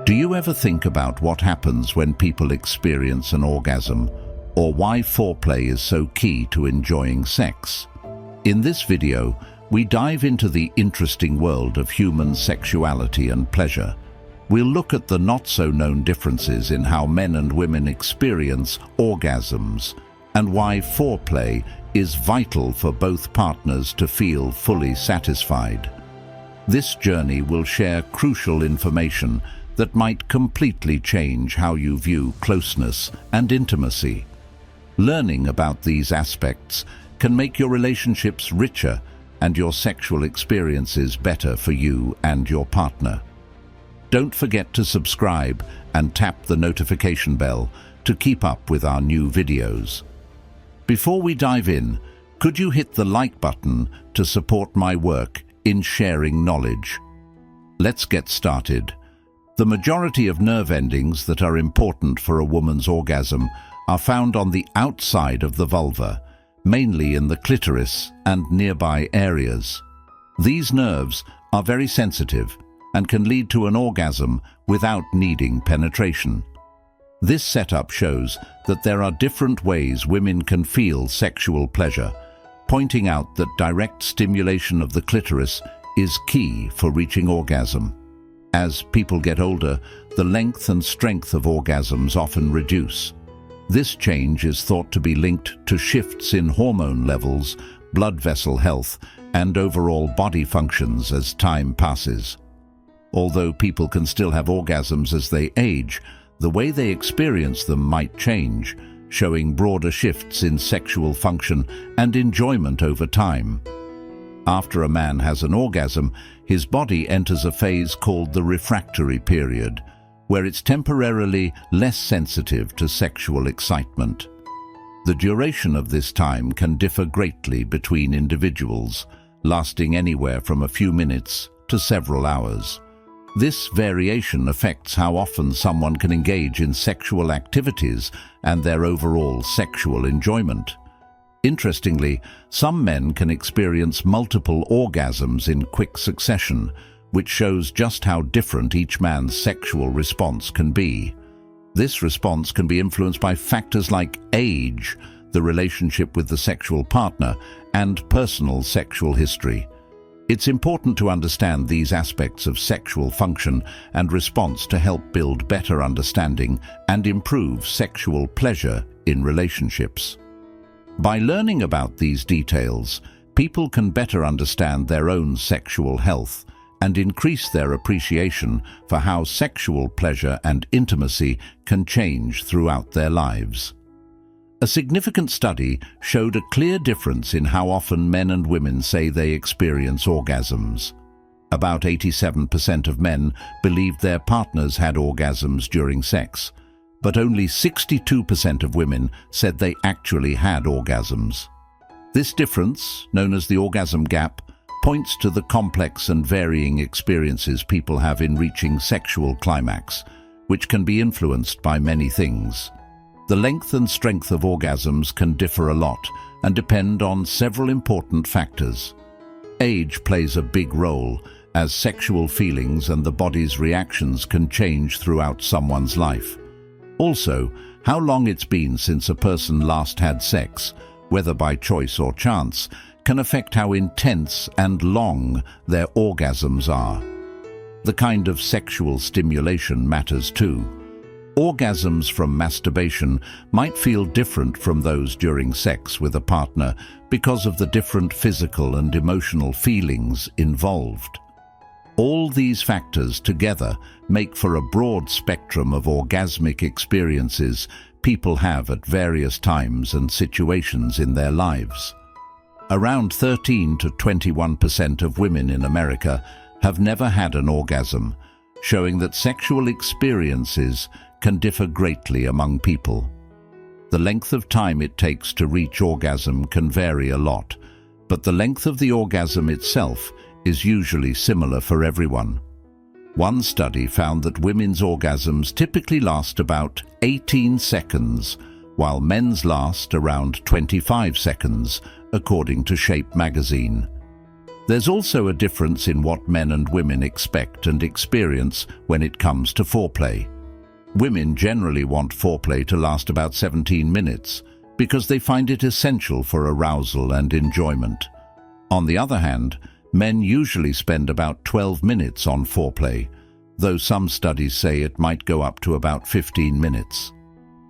Do you ever think about what happens when people experience an orgasm, or why foreplay is so key to enjoying sex? In this video, we dive into the interesting world of human sexuality and pleasure. We'll look at the not-so-known differences in how men and women experience orgasms, and why foreplay is vital for both partners to feel fully satisfied. This journey will share crucial information that might completely change how you view closeness and intimacy. Learning about these aspects can make your relationships richer and your sexual experiences better for you and your partner. Don't forget to subscribe and tap the notification bell to keep up with our new videos. Before we dive in, could you hit the like button to support my work in sharing knowledge? Let's get started. The majority of nerve endings that are important for a woman's orgasm are found on the outside of the vulva, mainly in the clitoris and nearby areas. These nerves are very sensitive and can lead to an orgasm without needing penetration. This setup shows that there are different ways women can feel sexual pleasure, pointing out that direct stimulation of the clitoris is key for reaching orgasm. As people get older, the length and strength of orgasms often reduce. This change is thought to be linked to shifts in hormone levels, blood vessel health, and overall body functions as time passes. Although people can still have orgasms as they age, the way they experience them might change, showing broader shifts in sexual function and enjoyment over time. After a man has an orgasm, his body enters a phase called the refractory period, where it's temporarily less sensitive to sexual excitement. The duration of this time can differ greatly between individuals, lasting anywhere from a few minutes to several hours. This variation affects how often someone can engage in sexual activities and their overall sexual enjoyment. Interestingly, some men can experience multiple orgasms in quick succession, which shows just how different each man's sexual response can be. This response can be influenced by factors like age, the relationship with the sexual partner, and personal sexual history. It's important to understand these aspects of sexual function and response to help build better understanding and improve sexual pleasure in relationships. By learning about these details, people can better understand their own sexual health and increase their appreciation for how sexual pleasure and intimacy can change throughout their lives. A significant study showed a clear difference in how often men and women say they experience orgasms. About 87% of men believed their partners had orgasms during sex, but only 62% of women said they actually had orgasms. This difference, known as the orgasm gap, points to the complex and varying experiences people have in reaching sexual climax, which can be influenced by many things. The length and strength of orgasms can differ a lot and depend on several important factors. Age plays a big role, as sexual feelings and the body's reactions can change throughout someone's life. Also, how long it's been since a person last had sex, whether by choice or chance, can affect how intense and long their orgasms are. The kind of sexual stimulation matters too. Orgasms from masturbation might feel different from those during sex with a partner because of the different physical and emotional feelings involved. All these factors together make for a broad spectrum of orgasmic experiences people have at various times and situations in their lives. Around 13 to 21% of women in America have never had an orgasm, showing that sexual experiences can differ greatly among people. The length of time it takes to reach orgasm can vary a lot, but the length of the orgasm itself is usually similar for everyone. One study found that women's orgasms typically last about 18 seconds, while men's last around 25 seconds, according to Shape magazine. There's also a difference in what men and women expect and experience when it comes to foreplay. Women generally want foreplay to last about 17 minutes because they find it essential for arousal and enjoyment. On the other hand, men usually spend about 12 minutes on foreplay, though some studies say it might go up to about 15 minutes.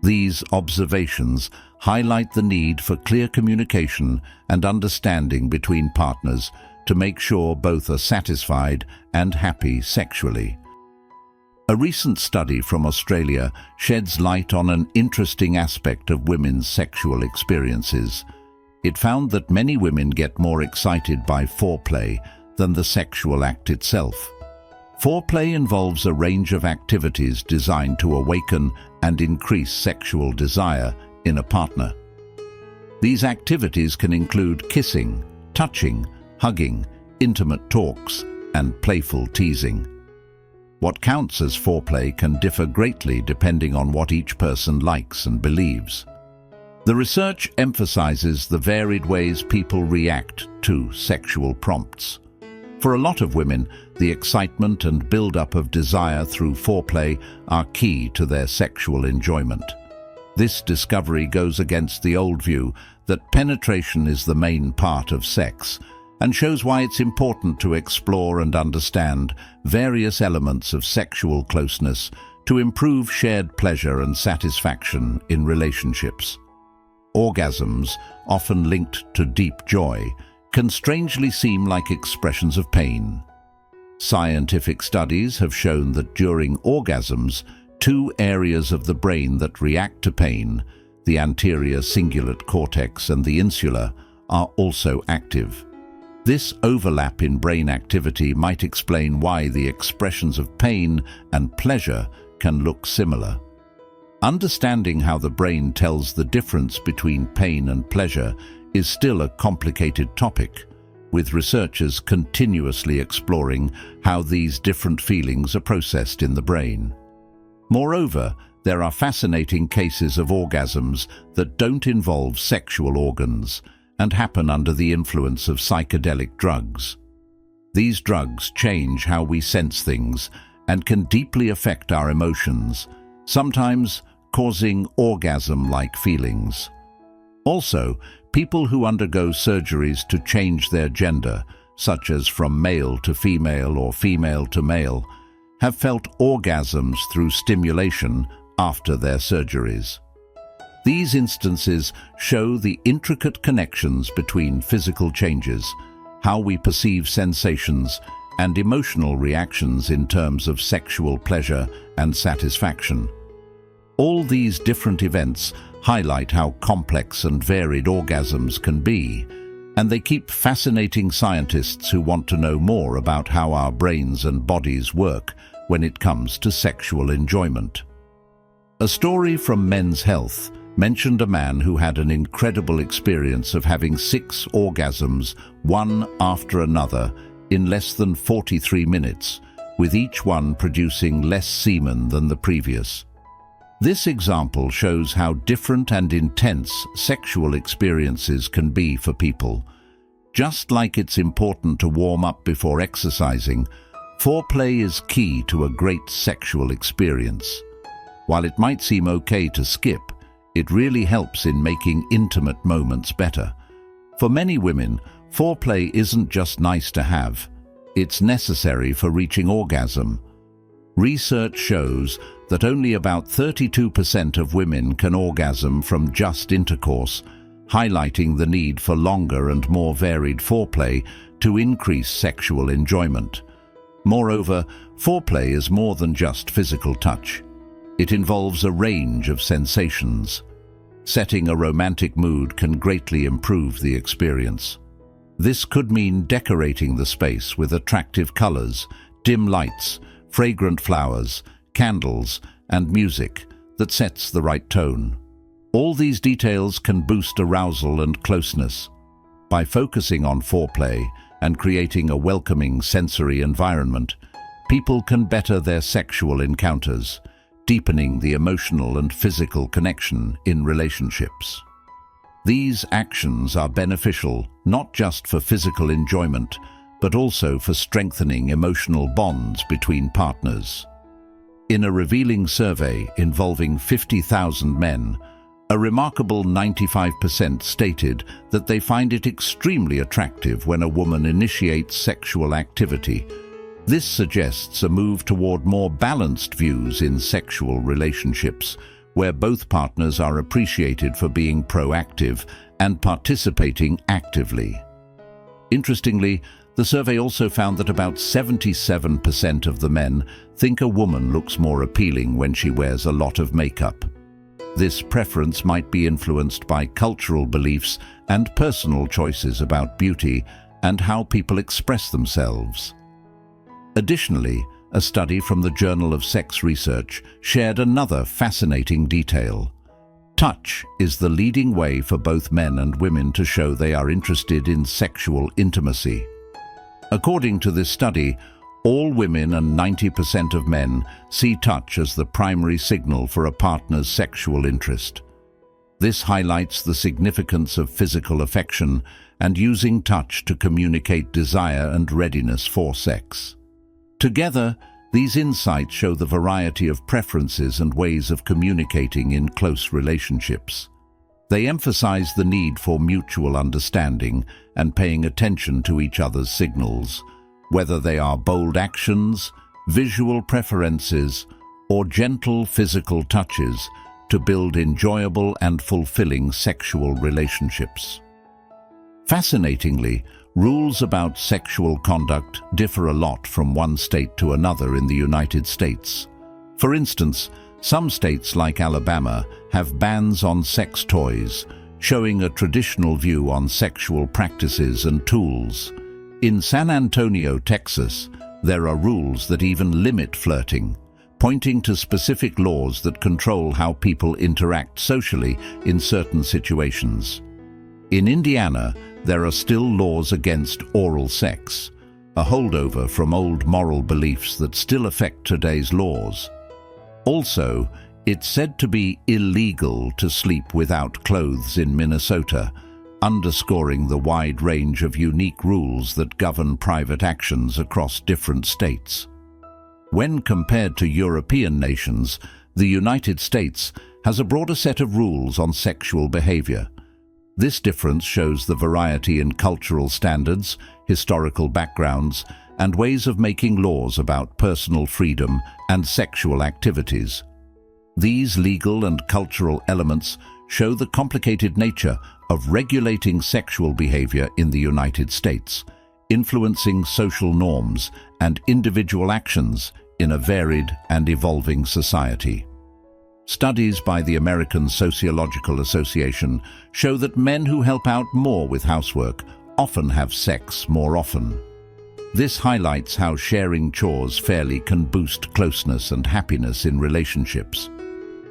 These observations highlight the need for clear communication and understanding between partners to make sure both are satisfied and happy sexually. A recent study from Australia sheds light on an interesting aspect of women's sexual experiences. It found that many women get more excited by foreplay than the sexual act itself. Foreplay involves a range of activities designed to awaken and increase sexual desire in a partner. These activities can include kissing, touching, hugging, intimate talks, and playful teasing. What counts as foreplay can differ greatly depending on what each person likes and believes. The research emphasizes the varied ways people react to sexual prompts. For a lot of women, the excitement and build-up of desire through foreplay are key to their sexual enjoyment. This discovery goes against the old view that penetration is the main part of sex, and shows why it's important to explore and understand various elements of sexual closeness to improve shared pleasure and satisfaction in relationships. Orgasms, often linked to deep joy, can strangely seem like expressions of pain. Scientific studies have shown that during orgasms, two areas of the brain that react to pain, the anterior cingulate cortex and the insula, are also active. This overlap in brain activity might explain why the expressions of pain and pleasure can look similar. Understanding how the brain tells the difference between pain and pleasure is still a complicated topic, with researchers continuously exploring how these different feelings are processed in the brain. Moreover, there are fascinating cases of orgasms that don't involve sexual organs and happen under the influence of psychedelic drugs. These drugs change how we sense things and can deeply affect our emotions, sometimes causing orgasm-like feelings. Also, people who undergo surgeries to change their gender, such as from male to female or female to male, have felt orgasms through stimulation after their surgeries. These instances show the intricate connections between physical changes, how we perceive sensations, and emotional reactions in terms of sexual pleasure and satisfaction. All these different events highlight how complex and varied orgasms can be, and they keep fascinating scientists who want to know more about how our brains and bodies work when it comes to sexual enjoyment. A story from Men's Health mentioned a man who had an incredible experience of having 6 orgasms, one after another, in less than 43 minutes, with each one producing less semen than the previous. This example shows how different and intense sexual experiences can be for people. Just like it's important to warm up before exercising, foreplay is key to a great sexual experience. While it might seem okay to skip, it really helps in making intimate moments better. For many women, foreplay isn't just nice to have, it's necessary for reaching orgasm. Research shows that only about 32% of women can orgasm from just intercourse, highlighting the need for longer and more varied foreplay to increase sexual enjoyment. Moreover, foreplay is more than just physical touch. It involves a range of sensations. Setting a romantic mood can greatly improve the experience. This could mean decorating the space with attractive colors, dim lights, fragrant flowers, candles, and music that sets the right tone. All these details can boost arousal and closeness. By focusing on foreplay and creating a welcoming sensory environment, people can better their sexual encounters, deepening the emotional and physical connection in relationships. These actions are beneficial not just for physical enjoyment, but also for strengthening emotional bonds between partners. In a revealing survey involving 50,000 men, a remarkable 95% stated that they find it extremely attractive when a woman initiates sexual activity. This suggests a move toward more balanced views in sexual relationships, where both partners are appreciated for being proactive and participating actively. Interestingly, the survey also found that about 77% of the men think a woman looks more appealing when she wears a lot of makeup. This preference might be influenced by cultural beliefs and personal choices about beauty and how people express themselves. Additionally, a study from the Journal of Sex Research shared another fascinating detail. Touch is the leading way for both men and women to show they are interested in sexual intimacy. According to this study, all women and 90% of men see touch as the primary signal for a partner's sexual interest. This highlights the significance of physical affection and using touch to communicate desire and readiness for sex. Together, these insights show the variety of preferences and ways of communicating in close relationships. They emphasize the need for mutual understanding and paying attention to each other's signals, whether they are bold actions, visual preferences, or gentle physical touches, to build enjoyable and fulfilling sexual relationships. Fascinatingly, rules about sexual conduct differ a lot from one state to another in the United States. For instance, some states like Alabama have bans on sex toys, showing a traditional view on sexual practices and tools. In San Antonio, Texas, there are rules that even limit flirting, pointing to specific laws that control how people interact socially in certain situations. In Indiana, there are still laws against oral sex, a holdover from old moral beliefs that still affect today's laws. Also, it's said to be illegal to sleep without clothes in Minnesota, underscoring the wide range of unique rules that govern private actions across different states. When compared to European nations, the United States has a broader set of rules on sexual behavior. This difference shows the variety in cultural standards, historical backgrounds, and ways of making laws about personal freedom and sexual activities. These legal and cultural elements show the complicated nature of regulating sexual behavior in the United States, influencing social norms and individual actions in a varied and evolving society. Studies by the American Sociological Association show that men who help out more with housework often have sex more often. This highlights how sharing chores fairly can boost closeness and happiness in relationships.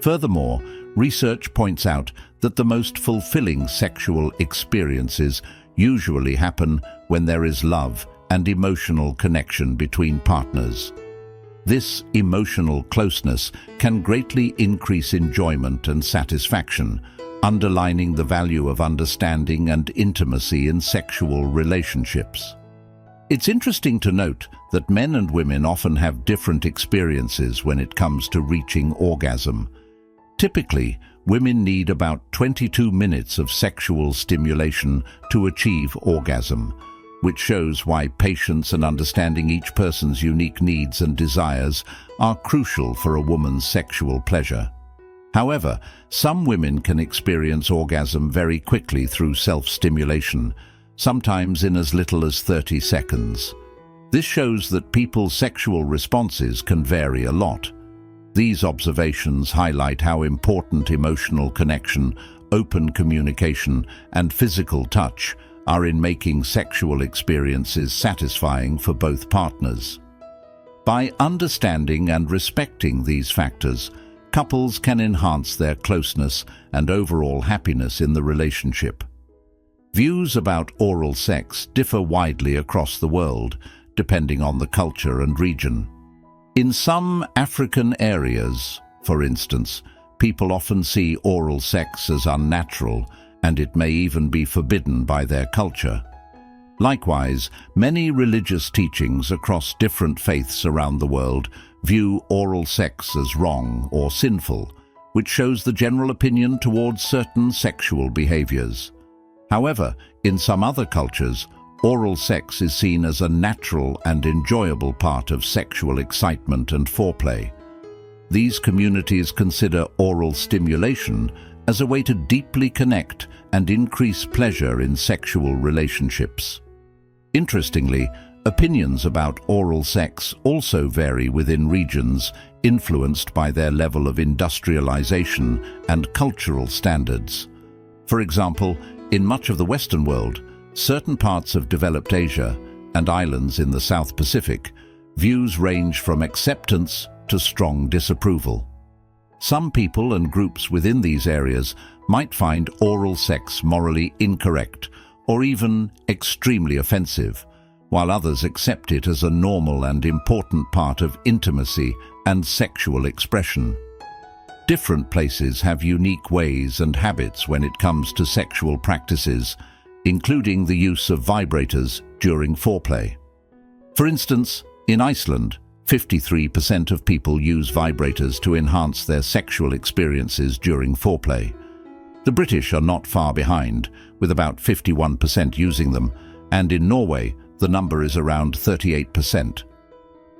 Furthermore, research points out that the most fulfilling sexual experiences usually happen when there is love and emotional connection between partners. This emotional closeness can greatly increase enjoyment and satisfaction, underlining the value of understanding and intimacy in sexual relationships. It's interesting to note that men and women often have different experiences when it comes to reaching orgasm. Typically, women need about 22 minutes of sexual stimulation to achieve orgasm, which shows why patience and understanding each person's unique needs and desires are crucial for a woman's sexual pleasure. However, some women can experience orgasm very quickly through self-stimulation, sometimes in as little as 30 seconds. This shows that people's sexual responses can vary a lot. These observations highlight how important emotional connection, open communication, and physical touch are in making sexual experiences satisfying for both partners. By understanding and respecting these factors, couples can enhance their closeness and overall happiness in the relationship. Views about oral sex differ widely across the world, depending on the culture and region. In some African areas, for instance, people often see oral sex as unnatural, and it may even be forbidden by their culture. Likewise, many religious teachings across different faiths around the world view oral sex as wrong or sinful, which shows the general opinion towards certain sexual behaviors. However, in some other cultures, oral sex is seen as a natural and enjoyable part of sexual excitement and foreplay. These communities consider oral stimulation as a way to deeply connect and increase pleasure in sexual relationships. Interestingly, opinions about oral sex also vary within regions influenced by their level of industrialization and cultural standards. For example, in much of the Western world, certain parts of developed Asia and islands in the South Pacific, views range from acceptance to strong disapproval. Some people and groups within these areas might find oral sex morally incorrect or even extremely offensive, while others accept it as a normal and important part of intimacy and sexual expression. Different places have unique ways and habits when it comes to sexual practices, including the use of vibrators during foreplay. For instance, in Iceland, 53% of people use vibrators to enhance their sexual experiences during foreplay. The British are not far behind, with about 51% using them, and in Norway, the number is around 38%.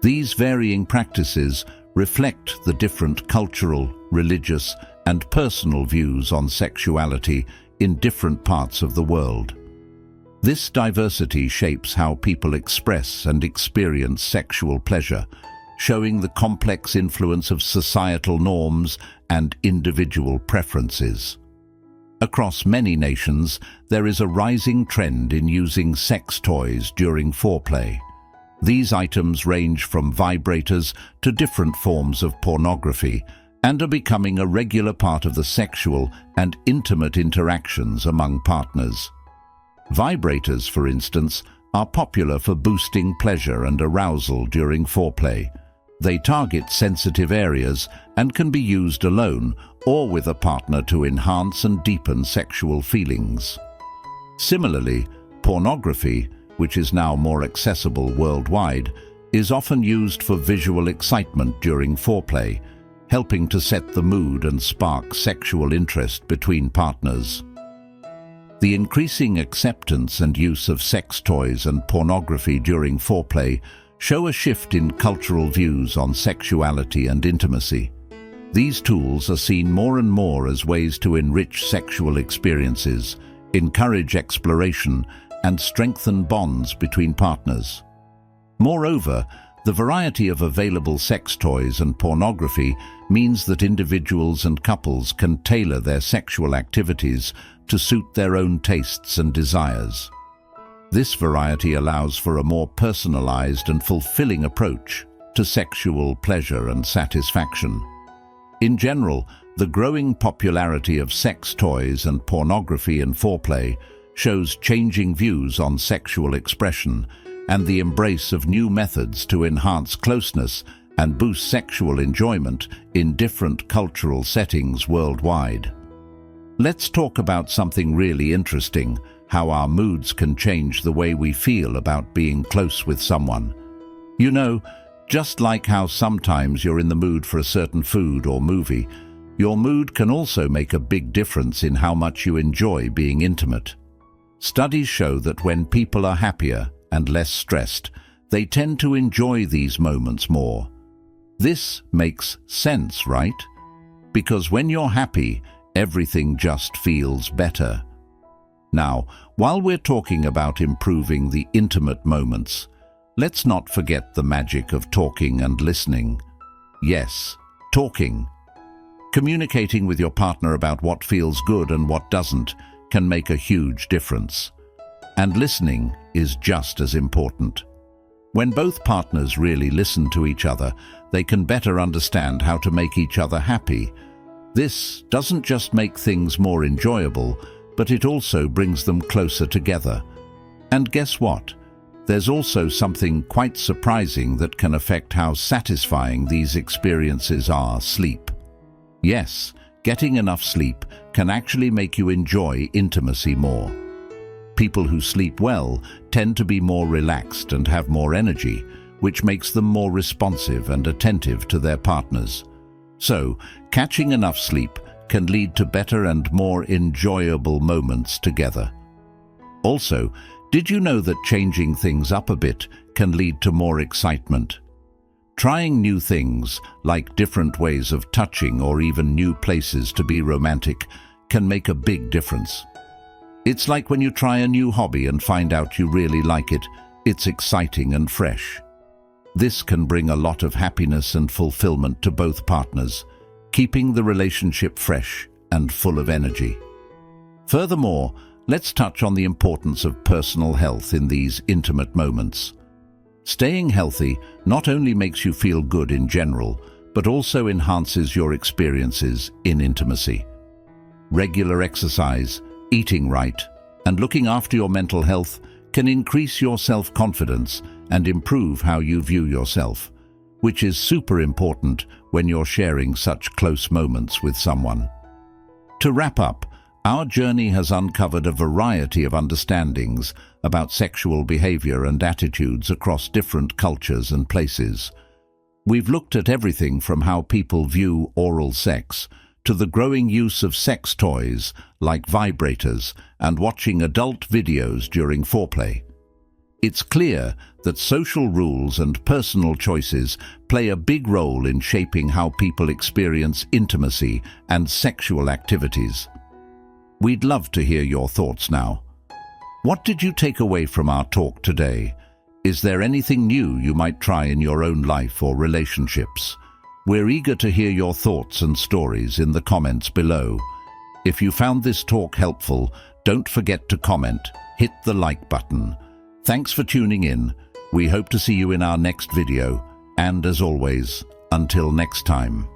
These varying practices reflect the different cultural, religious, and personal views on sexuality in different parts of the world. This diversity shapes how people express and experience sexual pleasure, showing the complex influence of societal norms and individual preferences. Across many nations, there is a rising trend in using sex toys during foreplay. These items range from vibrators to different forms of pornography and are becoming a regular part of the sexual and intimate interactions among partners. Vibrators, for instance, are popular for boosting pleasure and arousal during foreplay. They target sensitive areas and can be used alone or with a partner to enhance and deepen sexual feelings. Similarly, pornography, which is now more accessible worldwide, is often used for visual excitement during foreplay, helping to set the mood and spark sexual interest between partners. The increasing acceptance and use of sex toys and pornography during foreplay show a shift in cultural views on sexuality and intimacy. These tools are seen more and more as ways to enrich sexual experiences, encourage exploration, and strengthen bonds between partners. Moreover, the variety of available sex toys and pornography means that individuals and couples can tailor their sexual activities to suit their own tastes and desires. This variety allows for a more personalized and fulfilling approach to sexual pleasure and satisfaction. In general, the growing popularity of sex toys and pornography in foreplay shows changing views on sexual expression and the embrace of new methods to enhance closeness and boost sexual enjoyment in different cultural settings worldwide. Let's talk about something really interesting: how our moods can change the way we feel about being close with someone. You know, just like how sometimes you're in the mood for a certain food or movie, your mood can also make a big difference in how much you enjoy being intimate. Studies show that when people are happier and less stressed, they tend to enjoy these moments more. This makes sense, right? Because when you're happy, everything just feels better. Now, while we're talking about improving the intimate moments, let's not forget the magic of talking and listening. Yes, talking. Communicating with your partner about what feels good and what doesn't can make a huge difference. And listening is just as important. When both partners really listen to each other, they can better understand how to make each other happy. This doesn't just make things more enjoyable, but it also brings them closer together. And guess what? There's also something quite surprising that can affect how satisfying these experiences are: sleep. Yes, getting enough sleep can actually make you enjoy intimacy more. People who sleep well tend to be more relaxed and have more energy, which makes them more responsive and attentive to their partners. So, catching enough sleep can lead to better and more enjoyable moments together. Also, did you know that changing things up a bit can lead to more excitement? Trying new things, like different ways of touching or even new places to be romantic, can make a big difference. It's like when you try a new hobby and find out you really like it. It's exciting and fresh. This can bring a lot of happiness and fulfillment to both partners, keeping the relationship fresh and full of energy. Furthermore, let's touch on the importance of personal health in these intimate moments. Staying healthy not only makes you feel good in general, but also enhances your experiences in intimacy. Regular exercise, eating right, and looking after your mental health can increase your self-confidence and improve how you view yourself, which is super important when you're sharing such close moments with someone. To wrap up, our journey has uncovered a variety of understandings about sexual behavior and attitudes across different cultures and places. We've looked at everything from how people view oral sex to the growing use of sex toys like vibrators and watching adult videos during foreplay. It's clear that social rules and personal choices play a big role in shaping how people experience intimacy and sexual activities. We'd love to hear your thoughts now. What did you take away from our talk today? Is there anything new you might try in your own life or relationships? We're eager to hear your thoughts and stories in the comments below. If you found this talk helpful, don't forget to comment, hit the like button. Thanks for tuning in. We hope to see you in our next video. And as always, until next time.